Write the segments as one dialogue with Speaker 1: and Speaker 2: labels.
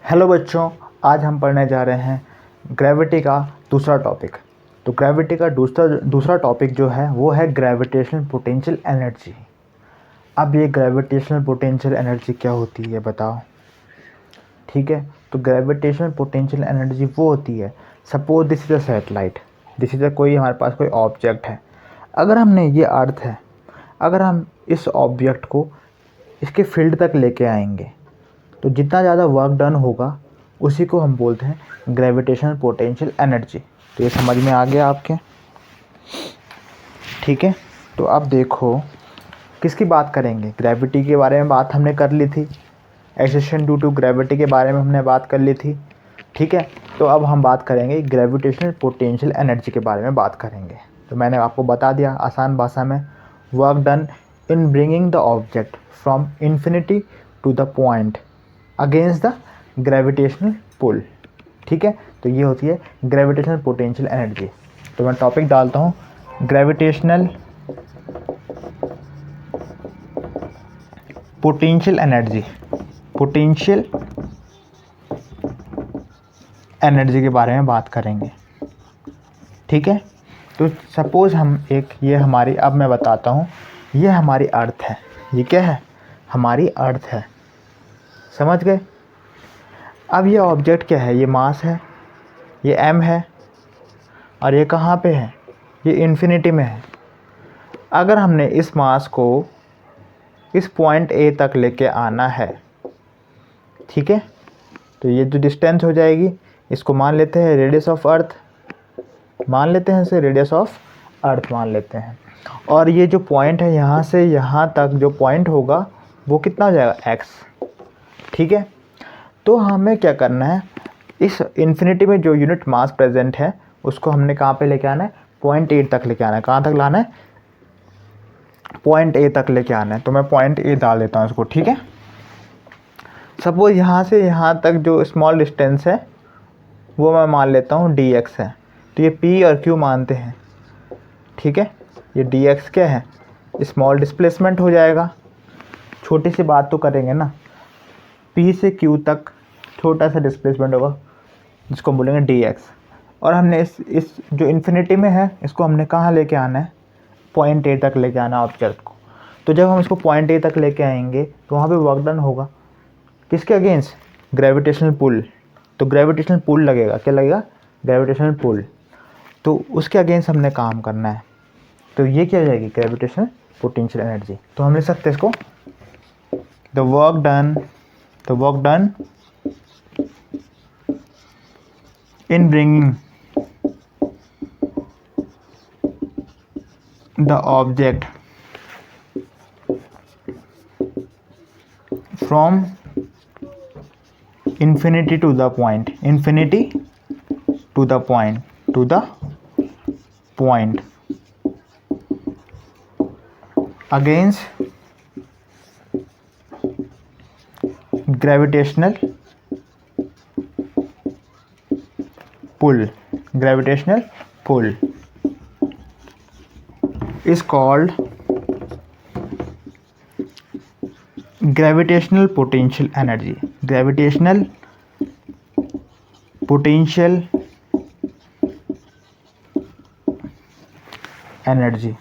Speaker 1: Hello बच्चों, आज हम पढ़ने जा रहे हैं ग्रेविटी का दूसरा टॉपिक। तो ग्रेविटी का दूसरा टॉपिक जो है वो है ग्रेविटेशनल पोटेंशियल एनर्जी। अब ये ग्रेविटेशनल पोटेंशियल एनर्जी क्या होती है बताओ। ठीक है, तो ग्रेविटेशनल पोटेंशियल एनर्जी वो होती है, suppose this is a satellite, this is a कोई हमारे पास कोई ऑब्जेक्ट है। अगर हमने ये अर्थ है, अगर हम इस ऑब्जेक्ट को इसके फील्ड तक लेके आएंगे तो जितना ज़्यादा वर्क डन होगा उसी को हम बोलते हैं ग्रेविटेशनल पोटेंशियल एनर्जी। तो ये समझ में आ गया आपके? ठीक है, तो अब देखो किसकी बात करेंगे। ग्रेविटी के बारे में बात हमने कर ली थी, एक्सेशन ड्यू टू ग्रेविटी के बारे में हमने बात कर ली थी। ठीक है, तो अब हम बात करेंगे ग्रेविटेशनल पोटेंशियल एनर्जी के बारे में बात करेंगे। तो मैंने आपको बता दिया आसान भाषा में, work done in bringing the object from infinity to the point against the gravitational pull. ठीक है, तो ये होती है ग्रेविटेशनल पोटेंशियल एनर्जी। तो मैं टॉपिक डालता हूँ, gravitational potential energy. Potential energy के बारे में बात करेंगे। ठीक है, तो सपोज हम ये हमारी, अब मैं बताता हूँ, ये हमारी अर्थ है। ये क्या है? हमारी अर्थ है, समझ गए? अब ये ऑब्जेक्ट क्या है? ये मास है, ये m है, और ये कहाँ पे है? ये इन्फिनिटी में है। अगर हमने इस मास को इस पॉइंट A तक लेके आना है, ठीक है, तो ये जो डिस्टेंस हो जाएगी इसको मान लेते हैं रेडियस ऑफ अर्थ, मान लेते हैं इसे रेडियस ऑफ अर्थ मान लेते हैं। और ये जो पॉइंट है यहाँ से यहाँ तक जो पॉइंट होगा वो कितना हो जाएगा? x। ठीक है, तो हमें क्या करना है, इस इन्फिनिटी में जो यूनिट मास प्रेजेंट है उसको हमने कहाँ पे लेके आना है? पॉइंट A तक लेके आना है। कहाँ तक लाना है? पॉइंट A तक लेके आना है। तो मैं पॉइंट A डाल देता हूँ इसको। ठीक है, सपोज यहाँ से यहाँ तक जो स्मॉल डिस्टेंस है वो मैं मान लेता हूँ dx है। तो ये p और q मानते हैं। ठीक है, ये dx क्या है? स्मॉल डिस्प्लेसमेंट हो जाएगा। छोटी सी बात तो करेंगे ना, p से q तक छोटा सा डिस्प्लेसमेंट होगा जिसको बोलेंगे dx। और हमने इस जो इन्फिनिटी में है इसको हमने कहाँ लेके आना है? पॉइंट A तक लेके आना ऑब्जेक्ट को। तो जब हम इसको पॉइंट A तक लेके आएंगे तो वहाँ पे वर्क डन होगा किसके अगेंस्ट? Gravitational pull. तो ग्रेविटेशनल पुल लगेगा, क्या लगेगा? Gravitational pull. तो उसके अगेंस्ट हमने काम करना है। तो ये क्या हो जाएगी? Gravitational potential energy. तो हम लिख सकते हैं इसको, the work done in bringing the object from infinity to the point against gravitational pull is called gravitational potential energy। gravitational potential energy,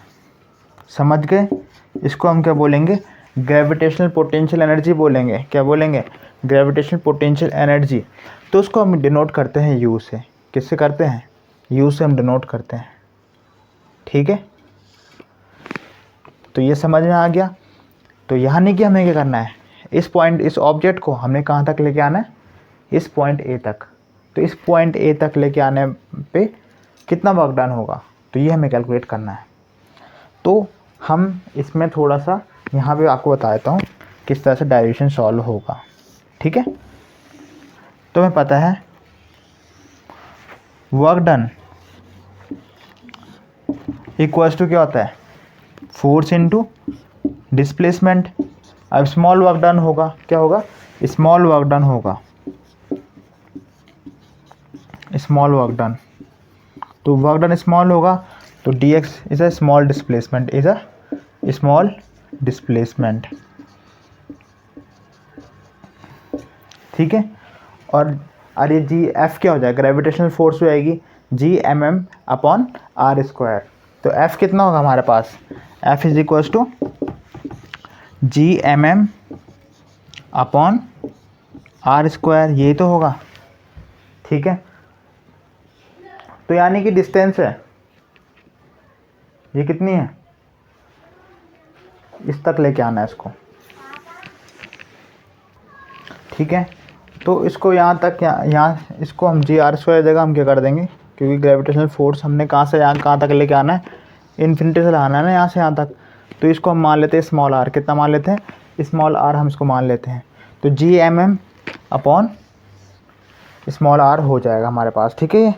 Speaker 1: समझ गए? इसको हम क्या बोलेंगे? ग्रेविटेशनल पोटेंशियल एनर्जी बोलेंगे। क्या बोलेंगे? Gravitational potential energy. तो उसको हम डिनोट करते हैं U से। किससे करते हैं? U से हम डिनोट करते हैं। ठीक है, तो ये समझ में आ गया। तो यहाँ नहीं कि हमें क्या करना है, इस ऑब्जेक्ट को हमने कहाँ तक लेके आना है? इस पॉइंट A तक। तो इस पॉइंट A तक लेके आने पे कितना वर्क डन होगा, तो ये हमें कैलकुलेट करना है। तो हम इसमें थोड़ा सा यहाँ पे आपको बता देता हूँ किस तरह से डायरेक्शन सॉल्व होगा। ठीक है, तो हमें पता है वर्क डन इक्वल्स टू क्या होता है? Force into displacement. अब स्मॉल वर्क डन होगा, क्या होगा? स्मॉल वर्क डन होगा, स्मॉल वर्क डन। तो वर्क डन स्मॉल होगा तो dx is a small displacement. ठीक है, और ये जी एफ क्या हो जाएगा, ग्रेविटेशनल फोर्स हो जाएगी G M M upon R square. तो एफ कितना होगा हमारे पास, F is equals to G M M upon R square, यही तो होगा, ठीक है। तो यानी कि डिस्टेंस है ये कितनी है, इस तक लेके आना है इसको, ठीक है। तो इसको यहाँ तक, यहाँ इसको हम जी आर स्क्वायर जगह हम क्या कर देंगे, क्योंकि ग्रेविटेशनल फोर्स हमने कहाँ से यहाँ कहाँ तक लेके आना है, इन्फिनिटी से लाना है ना यहाँ से यहाँ तक। तो इसको हम मान लेते हैं स्मॉल आर, कितना मान लेते हैं, स्मॉल आर हम इसको मान लेते हैं। तो G M M upon small r हो जाएगा हमारे पास, ठीक है।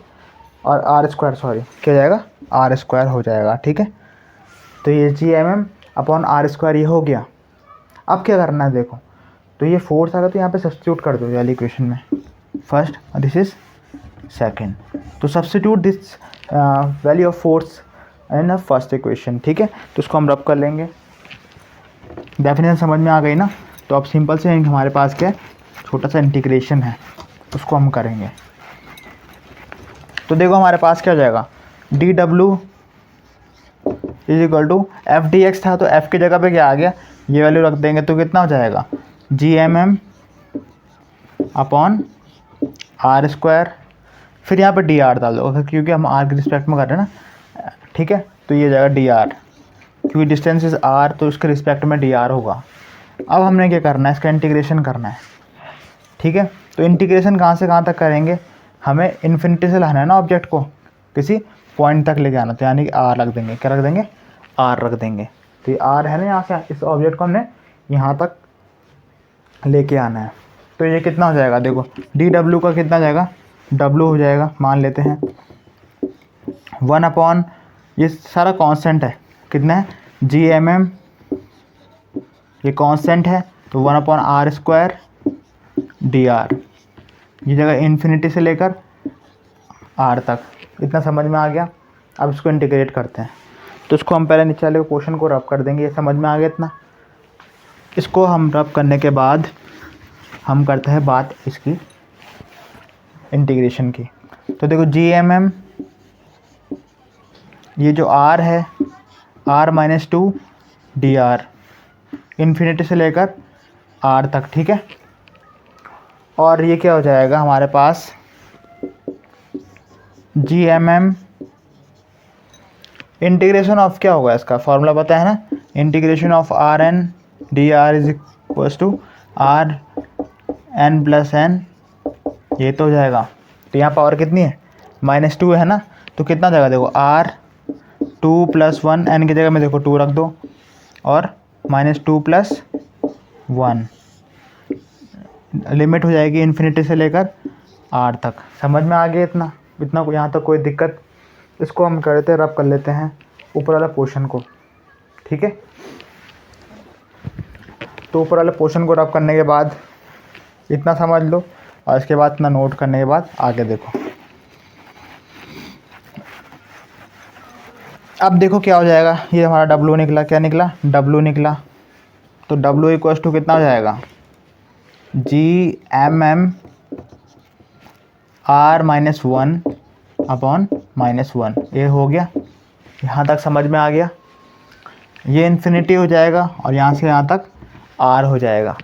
Speaker 1: और आर स्क्वायर, सॉरी क्या जाएगा, आर स्क्वायर हो जाएगा, ठीक है। तो ये G M M upon R square ये हो गया। अब क्या करना है देखो, तो ये फोर्स आ रहा तो यहाँ पे सब्स्टिट्यूट कर दो वाली इक्वेशन में, फर्स्ट दिस इज सेकेंड। तो substitute this value of force in first equation, ठीक है। तो उसको हम रब कर लेंगे, डेफिनेशन समझ में आ गई ना। तो अब सिंपल से हमारे पास क्या है, छोटा सा इंटीग्रेशन है, उसको हम करेंगे। तो देखो हमारे पास क्या हो जाएगा, D W is equal to F D X था, तो एफ की जगह पे क्या आ गया, ये वैल्यू रख देंगे तो कितना हो जाएगा, G M M upon R square, फिर यहाँ पे डी आर डाल दो क्योंकि हम आर के रिस्पेक्ट में कर रहे हैं ना, ठीक है। तो ये जाएगा डी आर, क्योंकि डिस्टेंस इज आर तो उसके रिस्पेक्ट में डी आर होगा। अब हमने क्या करना है, इसका इंटीग्रेशन करना है, ठीक है। तो इंटीग्रेशन कहाँ से कहाँ तक करेंगे, हमें इन्फिनिटी से लाना है ना ऑब्जेक्ट को, किसी पॉइंट तक लेके आना, तो यानी कि आर रख देंगे, क्या रख देंगे, आर रख देंगे। तो ये आर है ना, यहाँ से इस ऑब्जेक्ट को हमने यहाँ तक लेके आना है। तो ये कितना हो जाएगा, देखो डी डब्ल्यू का कितना जाएगा, डब्ल्यू हो जाएगा, मान लेते हैं 1 अपॉन, ये सारा कांस्टेंट है, कितना है, जी एम एम, ये कांस्टेंट है, तो 1 upon R square D R, ये जगह इन्फिनिटी से लेकर आर तक, इतना समझ में आ गया। अब इसको इंटीग्रेट करते हैं, तो इसको हम पहले नीचे वाले पोर्शन को रब कर देंगे, ये समझ में आ गया इतना। इसको हम रब करने के बाद हम करते हैं बात इसकी इंटीग्रेशन की। तो देखो जी एम एम, ये जो आर है, R minus two D R, infinity से लेकर आर तक, ठीक है। और ये क्या हो जाएगा हमारे पास, G M M integration of, क्या होगा इसका फॉर्मूला पता है ना, integration of R N D R is equals to R N plus N, ये तो हो जाएगा। तो यहाँ पावर कितनी है, -2 है ना, तो कितना जाएगा, देखो आर 2 + 1, एन की जगह में देखो 2 रख दो, और -2 + 1, लिमिट हो जाएगी इन्फिनिटी से लेकर आर तक। समझ में आ गया इतना, इतना को यहाँ तक कोई दिक्कत। इसको हम करते हैं, रब कर लेते हैं ऊपर वाला पोर्शन को, ठीक है। तो ऊपर वाले पोर्शन को रब करने के बाद इतना समझ लो, और इसके बाद इतना नोट करने के बाद आगे देखो। अब देखो क्या हो जाएगा, ये हमारा डब्लू निकला, क्या निकला, डब्लू निकला। तो डब्लू इक्वल्स टू कितना हो जाएगा, G M M R -1 upon -1, ये हो गया, यहाँ तक समझ में आ गया। ये इन्फिनिटी हो जाएगा और यहाँ से यहाँ तक आर हो जाएगा।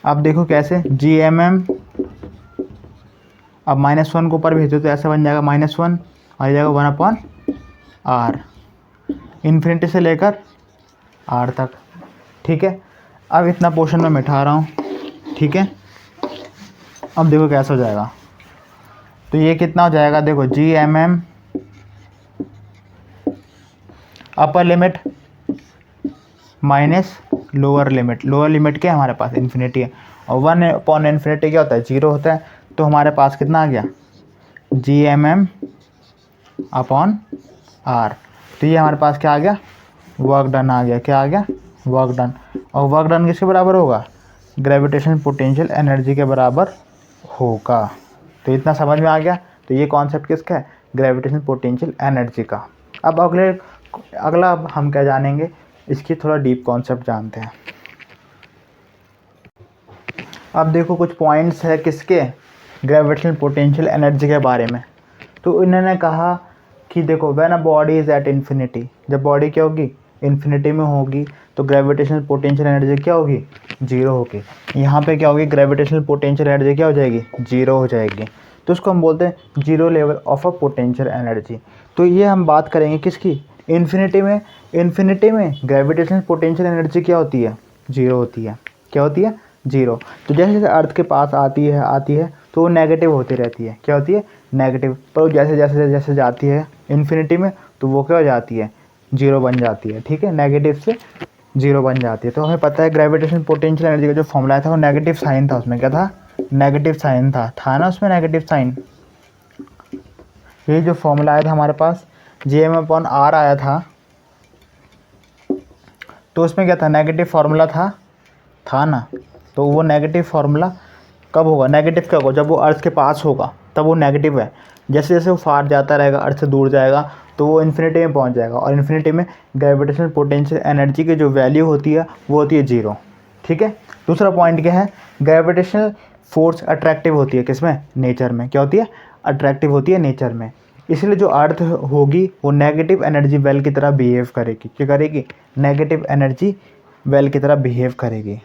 Speaker 1: अब देखो कैसे, जी एम एम, अब -1 को ऊपर भेजो तो ऐसा बन जाएगा -1, आ जाएगा 1 अपॉन आर, इन्फिनिटी से लेकर आर तक, ठीक है। अब इतना पोर्शन मैं मिटा रहा हूँ, ठीक है। अब देखो कैसा हो जाएगा, तो ये कितना हो जाएगा, देखो G M M upper limit minus lower limit, lower limit क्या है हमारे पास, इन्फिनिटी है, और 1 अपॉन इन्फिनिटी क्या होता है, 0 होता है। तो हमारे पास कितना आ गया, G M M upon R. तो ये हमारे पास क्या आ गया, वर्क डन आ गया, क्या आ गया, वर्क डन। और वर्क डन किसके बराबर होगा, ग्रेविटेशन पोटेंशियल एनर्जी के बराबर होगा। तो इतना समझ में आ गया। तो ये कॉन्सेप्ट किसका है, ग्रेविटेशन पोटेंशियल एनर्जी का। अब अगला अब हम क्या जानेंगे, इसकी थोड़ा डीप कॉन्सेप्ट जानते हैं। अब देखो कुछ पॉइंट्स है किसके, ग्रेविटेशनल पोटेंशियल एनर्जी के बारे में। तो इन्होंने कहा कि देखो when a body is at infinity, जब बॉडी क्या होगी, इन्फिनिटी में होगी, तो ग्रेविटेशनल पोटेंशियल एनर्जी क्या होगी, जीरो होगी। यहाँ पे क्या होगी, ग्रेविटेशनल पोटेंशियल एनर्जी क्या हो जाएगी, जीरो हो जाएगी। तो उसको हम बोलते हैं zero level of a potential energy. तो ये हम बात करेंगे किसकी, इन्फिनिटी में। इन्फिनिटी में ग्रेविटेशनल पोटेंशियल एनर्जी क्या होती है, जीरो होती है। क्या होती है, जीरो। तो जैसे जैसे अर्थ के पास आती है तो वो नेगेटिव होती रहती है। क्या होती है, नेगेटिव। पर जैसे जैसे जैसे जाती है इन्फिनिटी में तो वो क्या हो जाती है, जीरो बन जाती है। ठीक है, नेगेटिव से जीरो बन जाती है। तो हमें पता है ग्रेविटेशनल पोटेंशियल एनर्जी का जो फॉर्मूला था वो नेगेटिव साइन था, उसमें क्या था, नेगेटिव साइन था ना उसमें नेगेटिव साइन। ये जो फॉर्मूला आया था हमारे पास Gm/r आया था, तो उसमें क्या था, नेगेटिव फार्मूला था ना। तो वो नेगेटिव फार्मूला कब होगा, नेगेटिव कब होगा, जब वो अर्थ के पास होगा तब वो नेगेटिव है। जैसे जैसे वो फार जाता रहेगा, अर्थ से दूर जाएगा, तो वो इन्फिनिटी में पहुंच जाएगा। और इन्फिनिटी में ग्रेविटेशनल पोटेंशियल एनर्जी की जो वैल्यू होती है वो होती है जीरो। ठीक है। दूसरा पॉइंट क्या है, ग्रेविटेशनल फोर्स अट्रैक्टिव होती है किसमें, नेचर में। क्या होती है, अट्रैक्टिव होती है नेचर में। इसलिए जो अर्थ होगी वो नेगेटिव एनर्जी वेल की तरह बिहेव करेगी। क्या करेगी, नेगेटिव एनर्जी वेल की तरह बिहेव करेगी।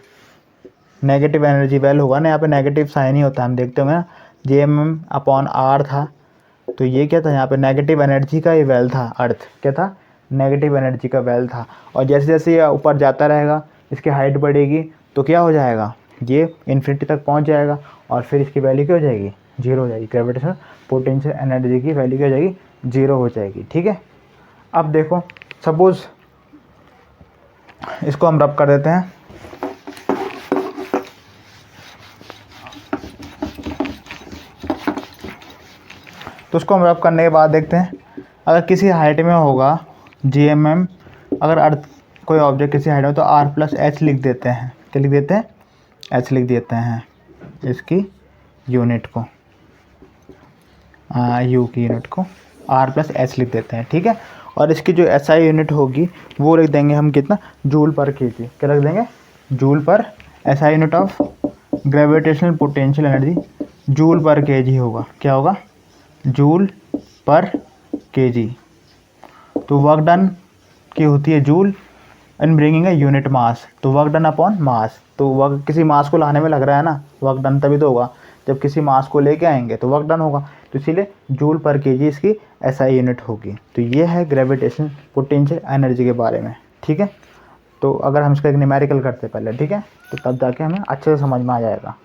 Speaker 1: नेगेटिव एनर्जी वेल होगा ना, यहाँ पे नेगेटिव साइन ही होता है, हम देखते होंगे ना, Gm/r था, तो ये क्या था, यहाँ पे नेगेटिव एनर्जी का ये वेल था। अर्थ क्या था, नेगेटिव एनर्जी का वेल था। और जैसे जैसे ये ऊपर जाता रहेगा, इसकी हाइट बढ़ेगी, तो क्या हो जाएगा, ये इन्फिनिटी तक पहुँच जाएगा और फिर इसकी वैल्यू क्या हो जाएगी, जीरो हो जाएगी। ग्रेविटेशनल पोटेंशियल एनर्जी की वैल्यू क्या हो जाएगी, जीरो हो जाएगी। ठीक है। अब देखो सपोज इसको हम रब कर देते हैं। तो उसको हम रब करने के बाद देखते हैं, अगर किसी हाइट में होगा Gmm, अगर अर्थ कोई ऑब्जेक्ट किसी हाइट में, तो r+h लिख देते हैं। क्या लिख देते हैं, h लिख देते हैं इसकी यूनिट को, u की यूनिट को r+h लिख देते हैं। ठीक है। और इसकी जो SI यूनिट होगी वो लिख देंगे हम कितना, जूल पर केजी। क्या रख देंगे, जूल पर, SI unit of gravitational potential energy joule पर केजी होगा। क्या होगा, जूल पर केजी। तो वर्क डन की होती है joule in bringing a unit mass, तो वर्क डन अपॉन मास। तो वर्क किसी मास को लाने में लग रहा है ना, वर्क डन तभी तो होगा जब किसी मास को लेके आएंगे तो वर्क डन होगा। तो इसीलिए जूल पर केजी इसकी SI यूनिट होगी। तो ये है ग्रेविटेशनल पोटेंशियल एनर्जी के बारे में। ठीक है। तो अगर हम इसका एक न्यूमेरिकल करते पहले, ठीक है, तो तब जाके हमें अच्छे से समझ में आ जाएगा।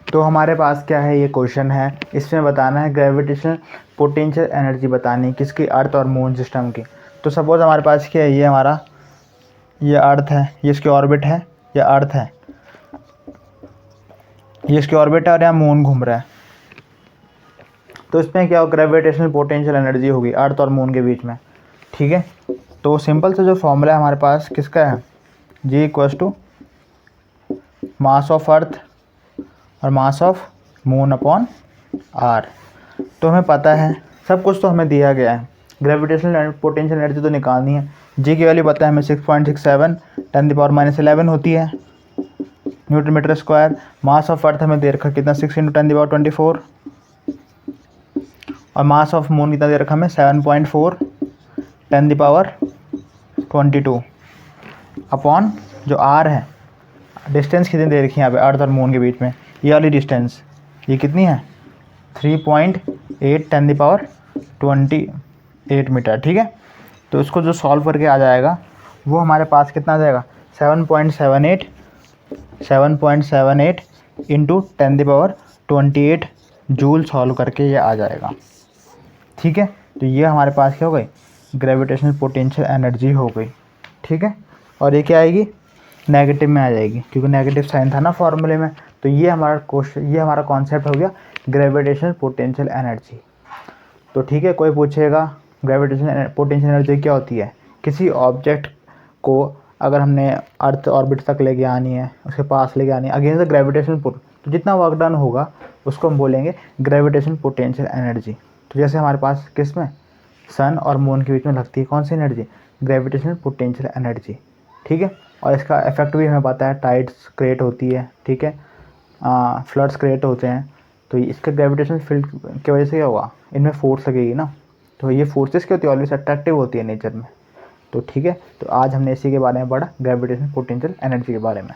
Speaker 1: तो हमारे पास क्या है, ये क्वेश्चन है, इसमें बताना है ग्रेविटेशनल पोटेंशियल एनर्जी बतानी किसकी, अर्थ और मून सिस्टम की। तो सपोज हमारे पास क्या है, ये हमारा ये अर्थ है, ये इसकी ऑर्बिट है, ये अर्थ है, ये इसकी ऑर्बिट है और यहाँ मून घूम रहा है। तो इसमें क्या हो, ग्रेविटेशनल पोटेंशियल एनर्जी होगी अर्थ और मून के बीच में। ठीक है। तो सिंपल से जो फॉर्मूला है हमारे पास किसका है, G = मास ऑफ अर्थ और mass of moon upon r। तो हमें पता है सब कुछ, तो हमें दिया गया है। ग्रेविटेशनल पोटेंशियल एनर्जी तो निकालनी है। जी की वैल्यू पता है हमें 6.67 10⁻⁻11 होती है newton metre square. Mass of earth हमें दे रखा कितना, 6 × 10⁻24। और मास ऑफ मून कितना दे रखा हमें, 7.4 10⁻22 अपॉन जो r है, डिस्टेंस कितनी दे रखी है यहाँ पे अर्थ और मून के बीच में, ये वाली डिस्टेंस ये कितनी है, 3.8 10⁻28 मीटर। ठीक है। तो इसको जो सॉल्व करके आ जाएगा वो हमारे पास कितना आ जाएगा, 7.78 × 10⁻28 जूल सॉल्व करके ये आ जाएगा। ठीक है। तो ये हमारे पास क्या हो गई, ग्रेविटेशनल पोटेंशियल एनर्जी हो गई। ठीक है। और ये क्या आएगी, नेगेटिव में आ जाएगी, क्योंकि नेगेटिव साइन था ना फॉर्मूले में। तो ये हमारा क्वेश्चन, ये हमारा कॉन्सेप्ट हो गया ग्रेविटेशनल पोटेंशियल एनर्जी। तो ठीक है, कोई पूछेगा ग्रेविटेशनल पोटेंशियल एनर्जी क्या होती है, किसी ऑब्जेक्ट को अगर हमने अर्थ ऑर्बिट तक लेके आनी है, उसके पास लेके आनी है अगेंस्ट द ग्रेविटेशनल पुल, तो जितना वर्क डन होगा उसको हम बोलेंगे ग्रेविटेशनल पोटेंशियल एनर्जी। तो जैसे हमारे पास किस में, सन और मून के बीच में लगती है कौन सी एनर्जी, ग्रेविटेशनल पोटेंशियल एनर्जी। ठीक है। और इसका इफेक्ट भी हमें पता है, टाइड्स क्रिएट होती है, ठीक है, फ्लड्स क्रिएट होते हैं। तो इसके ग्रेविटेशन फील्ड की वजह से क्या होगा, इनमें फोर्स लगेगी ना, तो ये फोर्सेस क्या होती है, ऑलवेज अट्रैक्टिव होती है नेचर में। तो ठीक है, तो आज हमने इसी के बारे में पढ़ा, ग्रेविटेशन पोटेंशियल एनर्जी के बारे में।